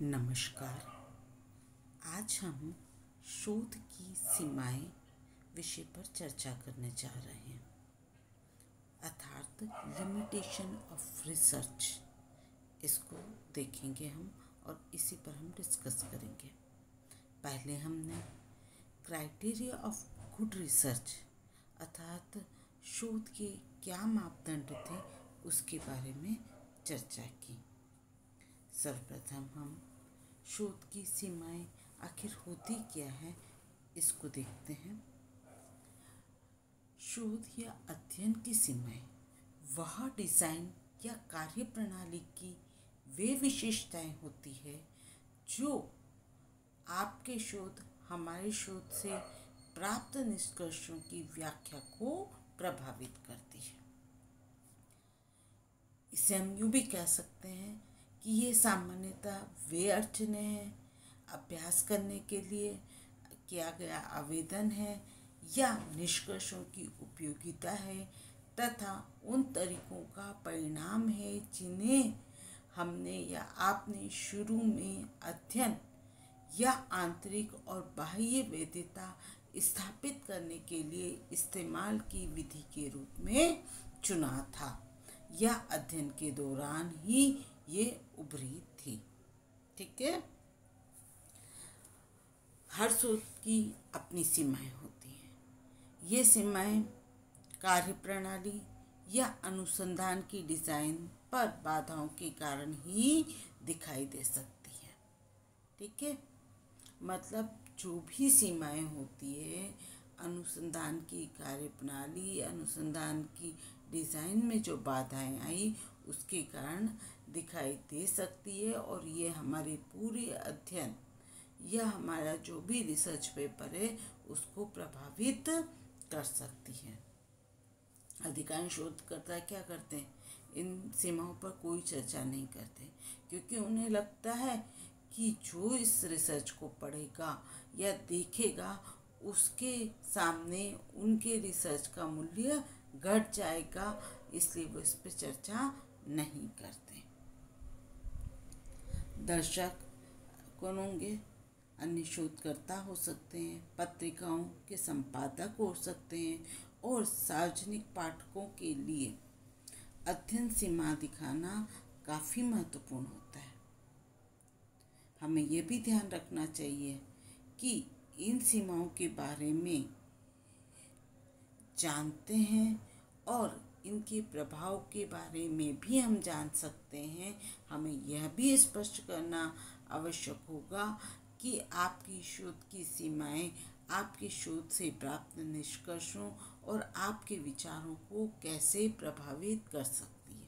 नमस्कार। आज हम शोध की सीमाएं विषय पर चर्चा करने जा रहे हैं, अर्थात लिमिटेशन ऑफ रिसर्च। इसको देखेंगे हम और इसी पर हम डिस्कस करेंगे। पहले हमने क्राइटेरिया ऑफ गुड रिसर्च अर्थात शोध के क्या मापदंड थे उसके बारे में चर्चा की। सर्वप्रथम हम शोध की सीमाएं आखिर होती क्या है इसको देखते हैं। शोध या अध्ययन की सीमाएं वह डिज़ाइन या कार्य प्रणाली की वे विशेषताएं होती है जो आपके शोध हमारे शोध से प्राप्त निष्कर्षों की व्याख्या को प्रभावित करती है। इसे हम यूँ भी कह सकते हैं कि ये सामान्यतः वे अड़चनें हैं, अभ्यास करने के लिए किया गया आवेदन है या निष्कर्षों की उपयोगिता है तथा उन तरीकों का परिणाम है जिन्हें हमने या आपने शुरू में अध्ययन या आंतरिक और बाह्य वैधता स्थापित करने के लिए इस्तेमाल की विधि के रूप में चुना था या अध्ययन के दौरान ही ये उभरी थी। ठीक है। हर शोध की अपनी सीमाएं होती हैं। ये सीमाएं कार्यप्रणाली या अनुसंधान की डिज़ाइन पर बाधाओं के कारण ही दिखाई दे सकती हैं। ठीक है। मतलब जो भी सीमाएं होती है अनुसंधान की कार्यप्रणाली, अनुसंधान की डिज़ाइन में जो बाधाएं आई उसके कारण दिखाई दे सकती है और ये हमारे पूरे अध्ययन या हमारा जो भी रिसर्च पेपर है उसको प्रभावित कर सकती है। अधिकांश शोधकर्ता क्या करते हैं, इन सीमाओं पर कोई चर्चा नहीं करते क्योंकि उन्हें लगता है कि जो इस रिसर्च को पढ़ेगा या देखेगा उसके सामने उनके रिसर्च का मूल्य घट जाएगा, इसलिए वो इस पर चर्चा नहीं करते। दर्शक कौन होंगे? अन्य शोधकर्ता हो सकते हैं, पत्रिकाओं के संपादक हो सकते हैं और सार्वजनिक पाठकों के लिए अध्ययन सीमा दिखाना काफ़ी महत्वपूर्ण होता है। हमें ये भी ध्यान रखना चाहिए कि इन सीमाओं के बारे में जानते हैं और इनके प्रभाव के बारे में भी हम जान सकते हैं। हमें यह भी स्पष्ट करना आवश्यक होगा कि आपकी शोध की सीमाएं आपके शोध से प्राप्त निष्कर्षों और आपके विचारों को कैसे प्रभावित कर सकती है।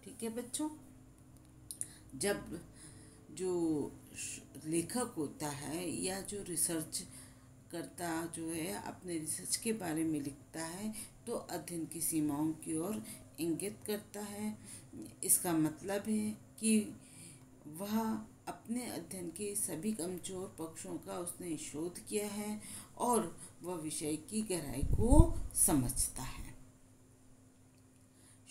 ठीक है बच्चों। जब जो लेखक होता है या जो रिसर्च करता जो है अपने रिसर्च के बारे में लिखता है तो अध्ययन की सीमाओं की ओर इंगित करता है। इसका मतलब है कि वह अपने अध्ययन के सभी कमजोर पक्षों का उसने शोध किया है और वह विषय की गहराई को समझता है।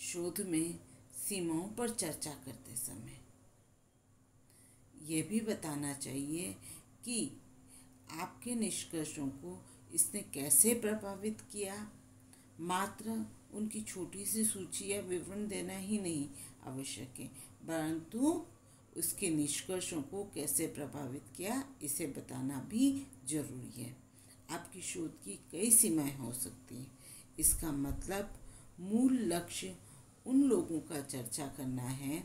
शोध में सीमाओं पर चर्चा करते समय यह भी बताना चाहिए कि आपके निष्कर्षों को इसने कैसे प्रभावित किया। मात्र उनकी छोटी सी सूची या विवरण देना ही नहीं आवश्यक है, परंतु उसके निष्कर्षों को कैसे प्रभावित किया इसे बताना भी जरूरी है। आपकी शोध की कई सीमाएं हो सकती हैं। इसका मतलब मूल लक्ष्य उन लोगों का चर्चा करना है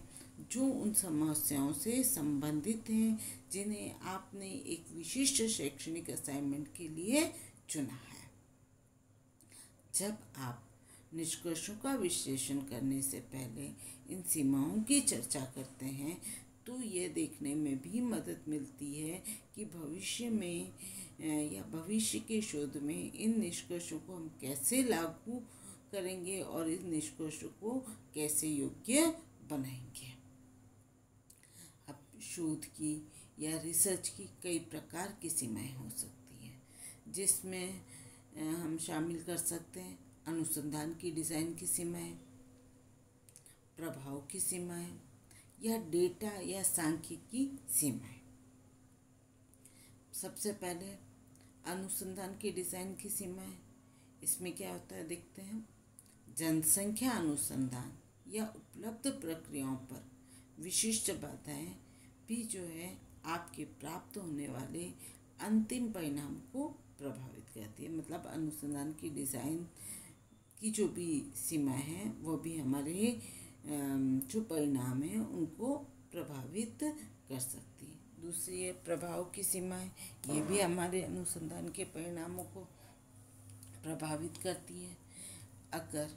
जो उन समस्याओं से संबंधित हैं जिन्हें आपने एक विशिष्ट शैक्षणिक असाइनमेंट के लिए चुना है। जब आप निष्कर्षों का विश्लेषण करने से पहले इन सीमाओं की चर्चा करते हैं तो ये देखने में भी मदद मिलती है कि भविष्य में या भविष्य के शोध में इन निष्कर्षों को हम कैसे लागू करेंगे और इन निष्कर्षों को कैसे योग्य बनाएंगे। अब शोध की या रिसर्च की कई प्रकार की सीमाएं हो सकती हैं जिसमें हम शामिल कर सकते हैं अनुसंधान की डिज़ाइन की सीमाएं, प्रभाव की सीमाएं, या डेटा या सांख्यिकी सीमाएं। सबसे पहले अनुसंधान की डिज़ाइन की सीमाएं। इसमें क्या होता है देखते हैं। जनसंख्या अनुसंधान या उपलब्ध प्रक्रियाओं पर विशिष्ट बाधाएं भी जो है आपके प्राप्त होने वाले अंतिम परिणाम को प्रभावित करती है। मतलब अनुसंधान की डिज़ाइन की जो भी सीमाएं हैं वो भी हमारे जो परिणाम हैं उनको प्रभावित कर सकती है। दूसरी है प्रभाव की सीमाएं। ये भी हमारे अनुसंधान के परिणामों को प्रभावित करती है। अगर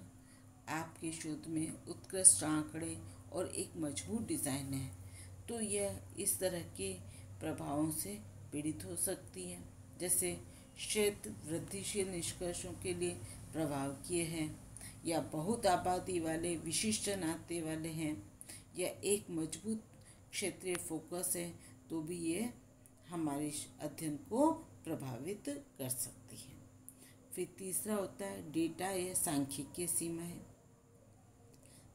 आपके शोध में उत्कृष्ट आंकड़े और एक मजबूत डिज़ाइन है तो यह इस तरह के प्रभावों से पीड़ित हो सकती है, जैसे क्षेत्र वृद्धिशील निष्कर्षों के लिए प्रभाव किए हैं, या बहुत आबादी वाले विशिष्ट नाते वाले हैं, या एक मजबूत क्षेत्रीय फोकस है, तो भी ये हमारे अध्ययन को प्रभावित कर सकती है। फिर तीसरा होता है डेटा या सांख्यिकीय सीमाएं।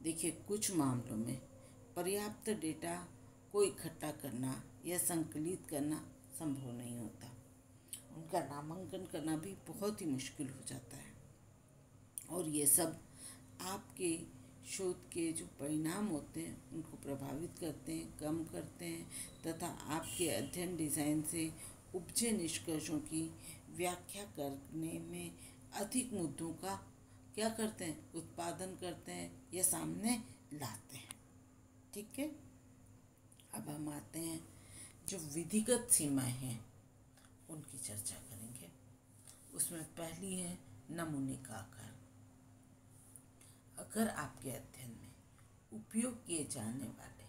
देखिए, कुछ मामलों में पर्याप्त डेटा को इकट्ठा करना या संकलित करना संभव नहीं होता। उनका नामांकन करना भी बहुत ही मुश्किल हो जाता है, और ये सब आपके शोध के जो परिणाम होते हैं उनको प्रभावित करते हैं, कम करते हैं, तथा आपके अध्ययन डिज़ाइन से उपजे निष्कर्षों की व्याख्या करने में अधिक मुद्दों का क्या करते हैं, उत्पादन करते हैं या सामने लाते हैं। ठीक है, अब हम आते हैं जो विधिगत सीमाएं हैं उनकी चर्चा करेंगे। उसमें पहली है नमूने का आकार। अगर आपके अध्ययन में उपयोग किए जाने वाले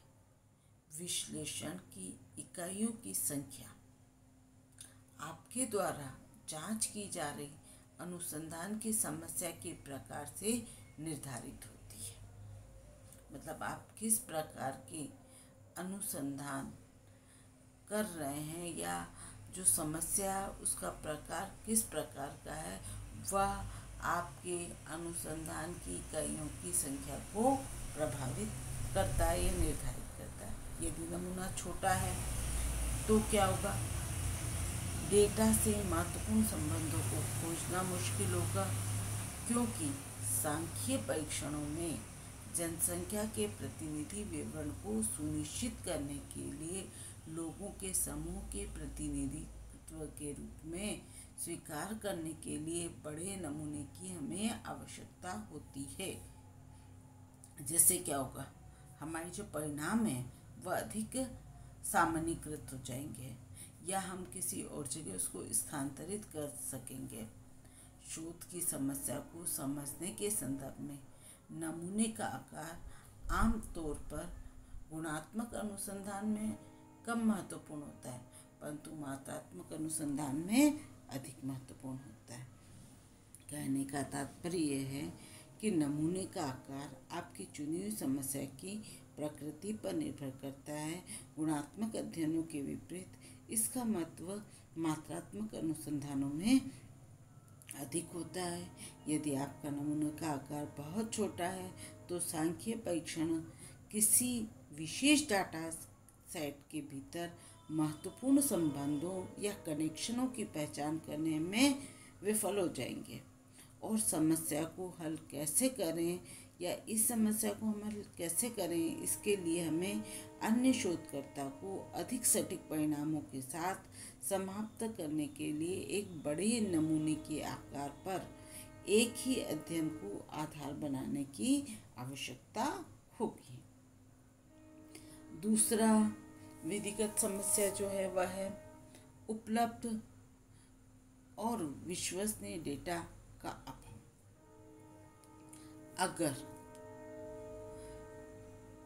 विश्लेषण की इकाइयों की संख्या आपके द्वारा जांच की जा रही अनुसंधान की समस्या के प्रकार से निर्धारित होती है। मतलब आप किस प्रकार के अनुसंधान कर रहे हैं या जो समस्या उसका प्रकार किस प्रकार का है, वह आपके अनुसंधान की इकाइयों की संख्या को प्रभावित करता है या निर्धारित करता है। यदि नमूना छोटा है तो क्या होगा, डेटा से महत्वपूर्ण संबंधों को खोजना मुश्किल होगा, क्योंकि सांख्यिकीय परीक्षणों में जनसंख्या के प्रतिनिधि विवरण को सुनिश्चित करने के लिए लोगों के समूह के प्रतिनिधित्व के रूप में स्वीकार करने के लिए बड़े नमूने की हमें आवश्यकता होती है। जिससे क्या होगा, हमारे जो परिणाम हैं वह अधिक सामान्यीकृत हो जाएंगे या हम किसी और जगह उसको स्थानांतरित कर सकेंगे। शोध की समस्या को समझने के संदर्भ में नमूने का आकार आमतौर पर गुणात्मक अनुसंधान में कम महत्वपूर्ण होता है, परंतु मात्रात्मक अनुसंधान में अधिक महत्वपूर्ण होता है। कहने का तात्पर्य यह है कि नमूने का आकार आपकी चुनी हुई समस्या की प्रकृति पर निर्भर करता है। गुणात्मक अध्ययनों के विपरीत इसका महत्व मात्रात्मक अनुसंधानों में अधिक होता है। यदि आपका नमूना का आकार बहुत छोटा है तो सांख्यिकीय परीक्षण किसी विशेष डाटा सेट के भीतर महत्वपूर्ण संबंधों या कनेक्शनों की पहचान करने में विफल हो जाएंगे। और समस्या को हल कैसे करें या इस समस्या को हम हल कैसे करें, इसके लिए हमें अन्य शोधकर्ता को अधिक सटीक परिणामों के साथ समाप्त करने के लिए एक बड़े नमूने के आकार पर एक ही अध्ययन को आधार बनाने की आवश्यकता होगी। दूसरा विधिगत समस्या जो है वह है उपलब्ध और विश्वसनीय डेटा का अभाव। अगर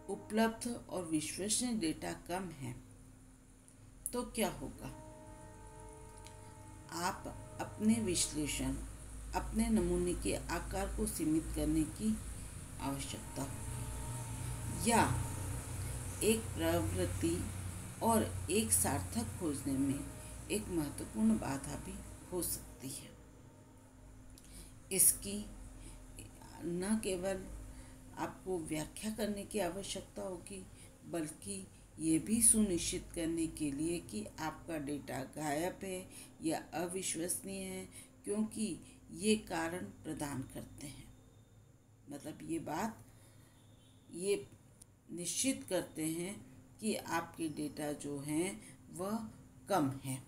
उपलब्ध और विश्वसनीय डेटा कम है तो क्या होगा, आप अपने विश्लेषण अपने नमूने के आकार को सीमित करने की आवश्यकता होगी, या एक प्रवृत्ति और एक सार्थक खोजने में एक महत्वपूर्ण बाधा भी हो सकती है। इसकी न केवल आपको व्याख्या करने की आवश्यकता होगी, बल्कि ये भी सुनिश्चित करने के लिए कि आपका डेटा गायब है या अविश्वसनीय है, क्योंकि ये कारण प्रदान करते हैं। मतलब ये निश्चित करते हैं कि आपके डेटा जो हैं वह कम है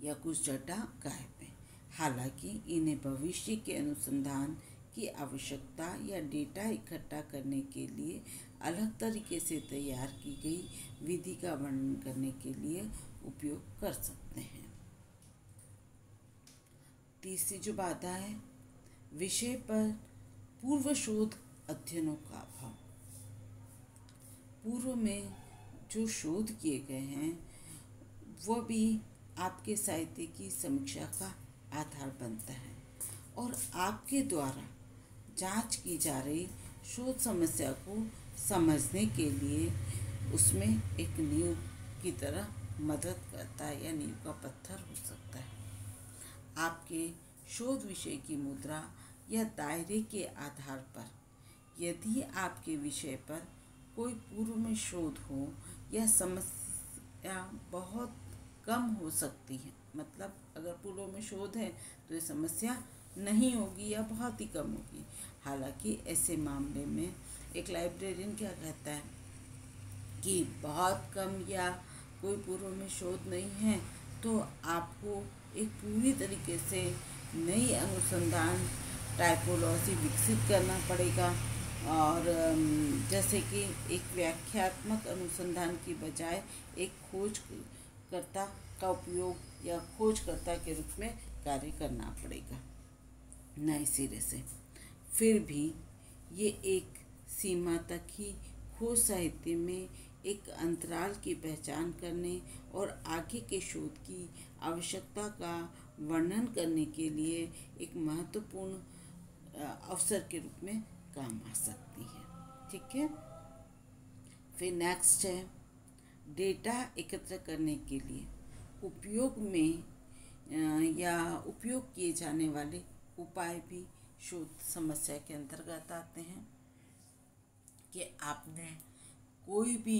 या कुछ डेटा गायब है। हालांकि इन्हें भविष्य के अनुसंधान की आवश्यकता या डेटा इकट्ठा करने के लिए अलग तरीके से तैयार की गई विधि का वर्णन करने के लिए उपयोग कर सकते हैं। तीसरी जो बाधा है, विषय पर पूर्व शोध अध्ययनों का अभाव। पूर्व में जो शोध किए गए हैं वह भी आपके साहित्य की समीक्षा का आधार बनता है और आपके द्वारा जांच की जा रही शोध समस्या को समझने के लिए उसमें एक नींव की तरह मदद करता है या नींव का पत्थर हो सकता है। आपके शोध विषय की मुद्रा या दायरे के आधार पर यदि आपके विषय पर कोई पूर्व में शोध हो या समस्या बहुत कम हो सकती है, मतलब अगर पूर्व में शोध है तो ये समस्या नहीं होगी या बहुत ही कम होगी। हालांकि ऐसे मामले में एक लाइब्रेरियन क्या कहता है कि बहुत कम या कोई पूर्व में शोध नहीं है तो आपको एक पूरी तरीके से नई अनुसंधान टाइपोलॉजी विकसित करना पड़ेगा और जैसे कि एक व्याख्यात्मक अनुसंधान की बजाय एक खोजकर्ता का उपयोग या खोजकर्ता के रूप में कार्य करना पड़ेगा नए सिरे से। फिर भी ये एक सीमा तक ही खोज साहित्य में एक अंतराल की पहचान करने और आगे के शोध की आवश्यकता का वर्णन करने के लिए एक महत्वपूर्ण अवसर के रूप में काम आ सकती है। ठीक है। फिर नेक्स्ट है डेटा एकत्र करने के लिए उपयोग में या उपयोग किए जाने वाले उपाय भी शोध समस्या के अंतर्गत आते हैं कि आपने कोई भी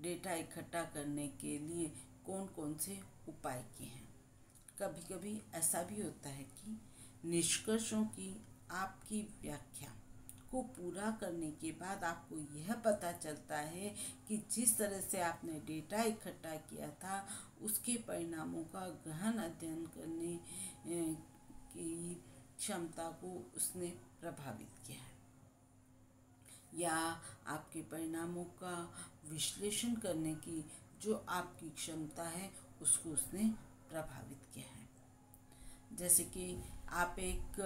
डेटा इकट्ठा करने के लिए कौन कौन से उपाय किए हैं। कभी कभी ऐसा भी होता है कि निष्कर्षों की आपकी व्याख्या को पूरा करने के बाद आपको यह पता चलता है कि जिस तरह से आपने डेटा इकट्ठा किया था उसके परिणामों का गहन अध्ययन करने की क्षमता को उसने प्रभावित किया है या आपके परिणामों का विश्लेषण करने की जो आपकी क्षमता है उसको उसने प्रभावित किया है। जैसे कि आप एक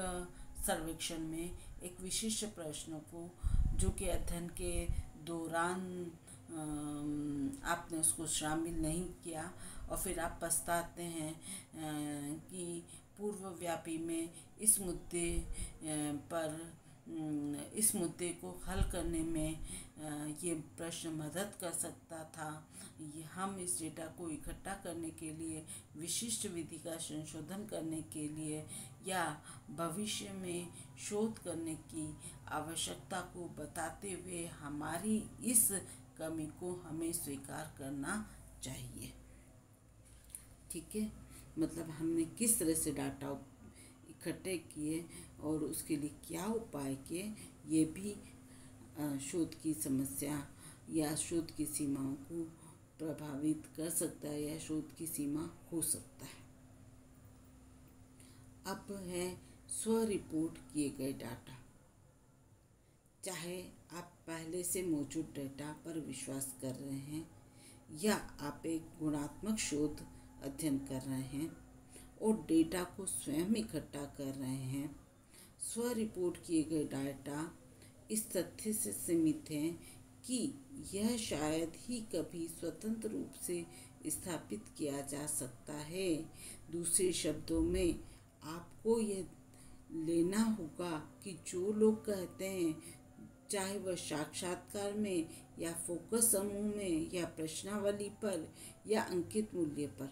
सर्वेक्षण में एक विशिष्ट प्रश्नों को जो कि अध्ययन के दौरान आपने उसको शामिल नहीं किया और फिर आप पछताते हैं कि पूर्वव्यापी में इस मुद्दे को हल करने में ये प्रश्न मदद कर सकता था। हम इस डेटा को इकट्ठा करने के लिए विशिष्ट विधि का संशोधन करने के लिए या भविष्य में शोध करने की आवश्यकता को बताते हुए हमारी इस कमी को हमें स्वीकार करना चाहिए। ठीक है। मतलब हमने किस तरह से डाटा इकट्ठे किए और उसके लिए क्या उपाय किए, ये भी शोध की समस्या या शोध की सीमाओं को प्रभावित कर सकता है या शोध की सीमा हो सकता है। अब है स्व रिपोर्ट किए गए डाटा। चाहे आप पहले से मौजूद डेटा पर विश्वास कर रहे हैं या आप एक गुणात्मक शोध अध्ययन कर रहे हैं और डेटा को स्वयं इकट्ठा कर रहे हैं, स्व रिपोर्ट किए गए डाटा इस तथ्य से सीमित हैं कि यह शायद ही कभी स्वतंत्र रूप से स्थापित किया जा सकता है। दूसरे शब्दों में आपको यह लेना होगा कि जो लोग कहते हैं, चाहे वह साक्षात्कार में या फोकस समूह में या प्रश्नावली पर या अंकित मूल्य पर,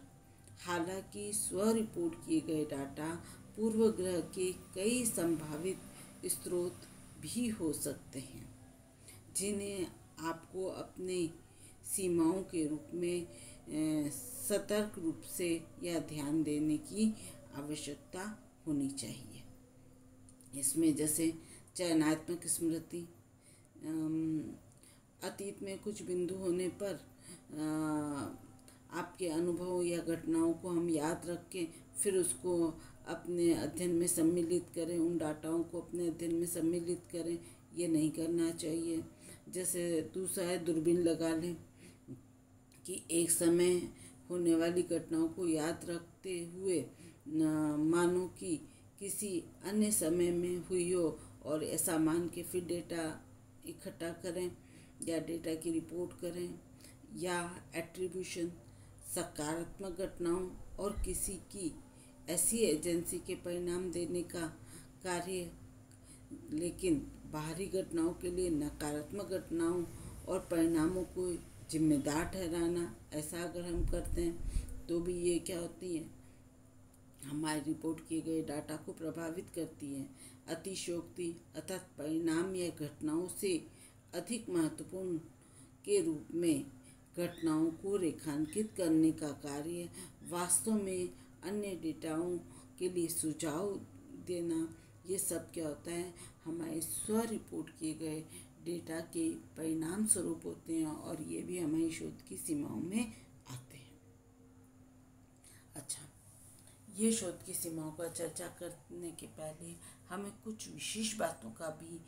हालांकि स्व रिपोर्ट किए गए डाटा पूर्वग्रह के कई संभावित स्रोत भी हो सकते हैं जिन्हें आपको अपने सीमाओं के रूप में सतर्क रूप से या ध्यान देने की आवश्यकता होनी चाहिए। इसमें जैसे चयनात्मक स्मृति, अतीत में कुछ बिंदु होने पर आपके अनुभव या घटनाओं को हम याद रखें, फिर उसको अपने अध्ययन में सम्मिलित करें, उन डाटाओं को अपने अध्ययन में सम्मिलित करें, ये नहीं करना चाहिए। जैसे दूसरा है दूरबीन लगा लें कि एक समय होने वाली घटनाओं को याद रखते हुए मानो कि किसी अन्य समय में हुई हो, और ऐसा मान के फिर डेटा इकट्ठा करें या डेटा की रिपोर्ट करें। या एट्रीब्यूशन, सकारात्मक घटनाओं और किसी की ऐसी एजेंसी के परिणाम देने का कार्य, लेकिन बाहरी घटनाओं के लिए नकारात्मक घटनाओं और परिणामों को जिम्मेदार ठहराना, ऐसा अगर हम करते हैं तो भी ये क्या होती है, हमारी रिपोर्ट किए गए डाटा को प्रभावित करती है। अतिशयोक्ति अर्थात परिणाम या घटनाओं से अधिक महत्वपूर्ण के रूप में घटनाओं को रेखांकित करने का कार्य, वास्तव में अन्य डेटाओं के लिए सुझाव देना, ये सब क्या होता है, हमारे स्व रिपोर्ट किए गए डेटा के परिणाम स्वरूप होते हैं, और ये भी हमारी शोध की सीमाओं में आते हैं। अच्छा, ये शोध की सीमाओं का चर्चा करने के पहले हमें कुछ विशेष बातों का भी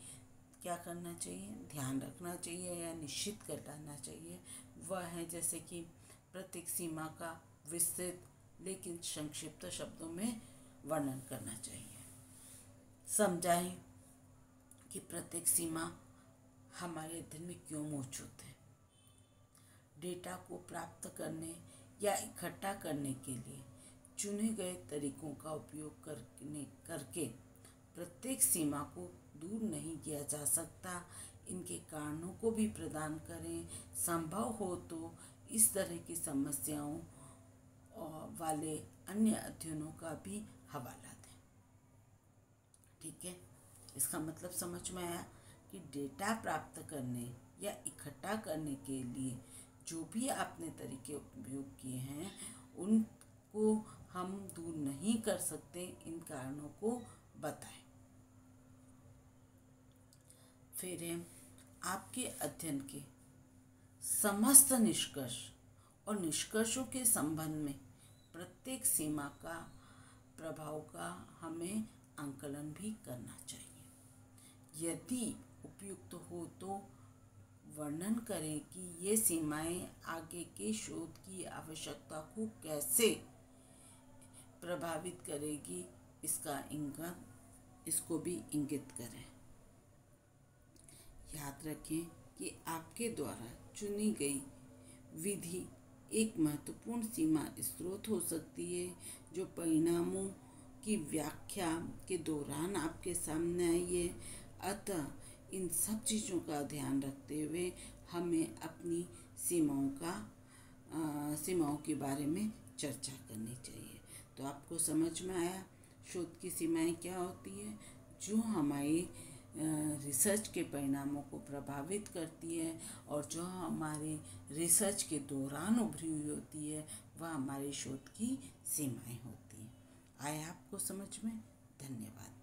क्या करना चाहिए, ध्यान रखना चाहिए या निश्चित कर डालना चाहिए। वह है जैसे कि प्रत्येक सीमा का विस्तृत लेकिन संक्षिप्त शब्दों में वर्णन करना चाहिए। समझाएं कि प्रत्येक सीमा हमारे अध्ययन में क्यों मौजूद है। डेटा को प्राप्त करने या इकट्ठा करने के लिए चुने गए तरीकों का उपयोग करके प्रत्येक सीमा को दूर नहीं किया जा सकता। इनके कारणों को भी प्रदान करें। संभव हो तो इस तरह की समस्याओं वाले अन्य अध्ययनों का भी हवाला दें। ठीक है, इसका मतलब समझ में आया कि डेटा प्राप्त करने या इकट्ठा करने के लिए जो भी आपने तरीके उपयोग किए हैं उनको हम दूर नहीं कर सकते। इन कारणों को बताएं। फिर आपके अध्ययन के समस्त निष्कर्ष और निष्कर्षों के संबंध में प्रत्येक सीमा का प्रभाव का हमें आंकलन भी करना चाहिए। यदि उपयुक्त हो तो वर्णन करें कि ये सीमाएं आगे के शोध की आवश्यकता को कैसे प्रभावित करेगी, इसको भी इंगित करें। याद रखें कि आपके द्वारा चुनी गई विधि एक महत्वपूर्ण सीमा स्रोत हो सकती है जो परिणामों की व्याख्या के दौरान आपके सामने आई है। अतः इन सब चीज़ों का ध्यान रखते हुए हमें अपनी सीमाओं के बारे में चर्चा करनी चाहिए। तो आपको समझ में आया शोध की सीमाएं क्या होती है, जो हमारे रिसर्च के परिणामों को प्रभावित करती है और जो हमारे रिसर्च के दौरान उभरी हुई होती है वह हमारे शोध की सीमाएं होती हैं। आया आपको समझ में? धन्यवाद।